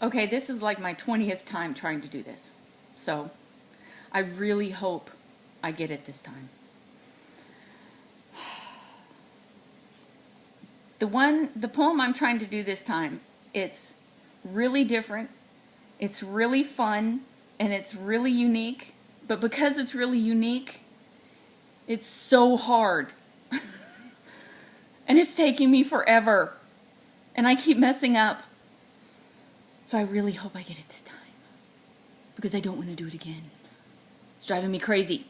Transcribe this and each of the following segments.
Okay, this is like my 20th time trying to do this. So, I really hope I get it this time. The poem I'm trying to do this time, it's really different, it's really fun, and it's really unique. But because it's really unique, it's so hard. And it's taking me forever. And I keep messing up. So I really hope I get it this time. Because I don't want to do it again. It's driving me crazy.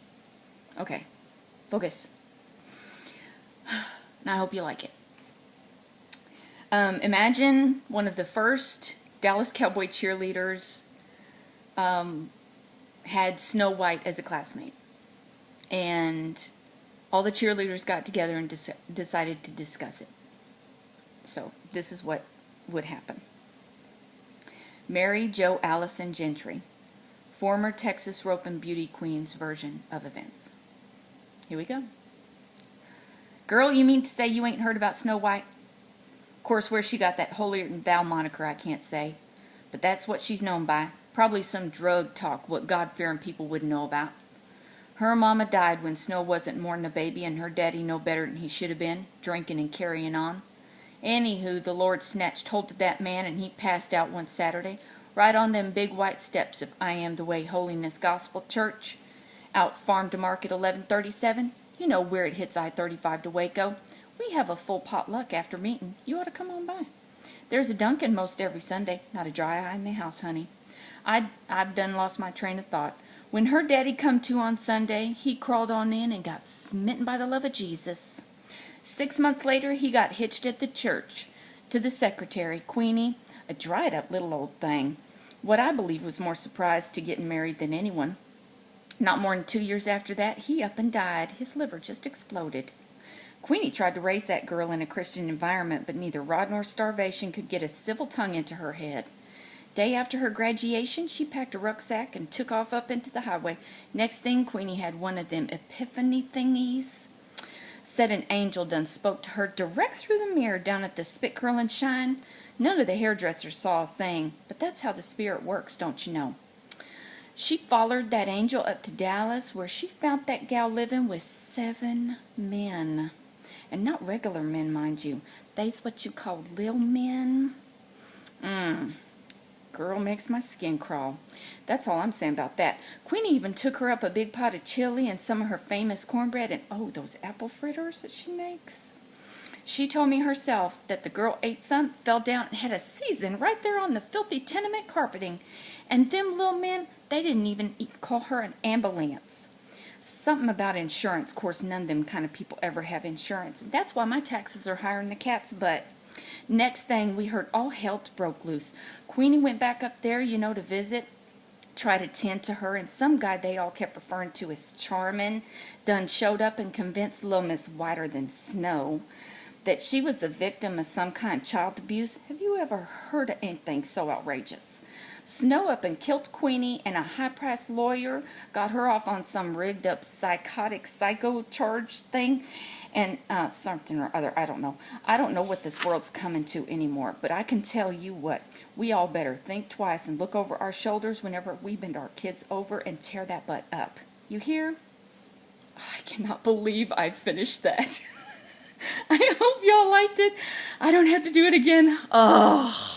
Okay, focus. And I hope you like it. Imagine one of the first Dallas Cowboy cheerleaders had Snow White as a classmate. And all the cheerleaders got together and decided to discuss it. So this is what would happen. Mary-Jo-Allison-Jentry, former Texas Rope and Beauty Queen's version of events. Here we go. Girl, you mean to say you ain't heard about Snow White? Of course, where she got that holier-than-thou moniker, I can't say. But that's what she's known by. Probably some drug talk what God-fearing people wouldn't know about. Her mama died when Snow wasn't more'n a baby, and her daddy no better than he should have been, drinking and carrying on. Anywho, the Lord snatched hold of that man, and he passed out one Saturday, right on them big white steps of I Am the Way Holiness Gospel Church, out Farm to Market 1137. You know where it hits I-35 to Waco. We have a full potluck after meeting. You ought to come on by. There's a Dunkin' most every Sunday. Not a dry eye in the house, honey. I've done lost my train of thought. When her daddy come to on Sunday, he crawled on in and got smitten by the love of Jesus. 6 months later, he got hitched at the church to the secretary, Queenie, a dried-up little old thing. What I believe was more surprised to getting married than anyone. Not more than 2 years after that, he up and died. His liver just exploded. Queenie tried to raise that girl in a Christian environment, but neither rod nor starvation could get a civil tongue into her head. Day after her graduation, she packed a rucksack and took off up into the highway. Next thing, Queenie had one of them epiphany thingies. Said an angel done spoke to her direct through the mirror down at the Spit Curl and Shine. None of the hairdressers saw a thing, but that's how the spirit works, don't you know. She followed that angel up to Dallas, where she found that gal living with 7 men. And not regular men, mind you. They's what you call lil men. Girl makes my skin crawl. That's all I'm saying about that. Queenie even took her up a big pot of chili and some of her famous cornbread and, oh, those apple fritters that she makes. She told me herself that the girl ate some, fell down, and had a season right there on the filthy tenement carpeting. And them little men, they didn't even call her an ambulance. Something about insurance. Of course, none of them kind of people ever have insurance. And that's why my taxes are higher than the cat's butt. Next thing, we heard all hell broke loose. Queenie went back up there, you know, to visit, try to tend to her, and some guy they all kept referring to as Charmin done showed up and convinced little Miss Whiter than Snow that she was the victim of some kind of child abuse. Have you ever heard of anything so outrageous? Snow up and killed Queenie, and a high-priced lawyer got her off on some rigged-up psychotic psycho charge thing, and something or other, I don't know. I don't know what this world's coming to anymore, but I can tell you what, we all better think twice and look over our shoulders whenever we bend our kids over and tear that butt up. You hear? I cannot believe I finished that. I hope y'all liked it. I don't have to do it again. Oh.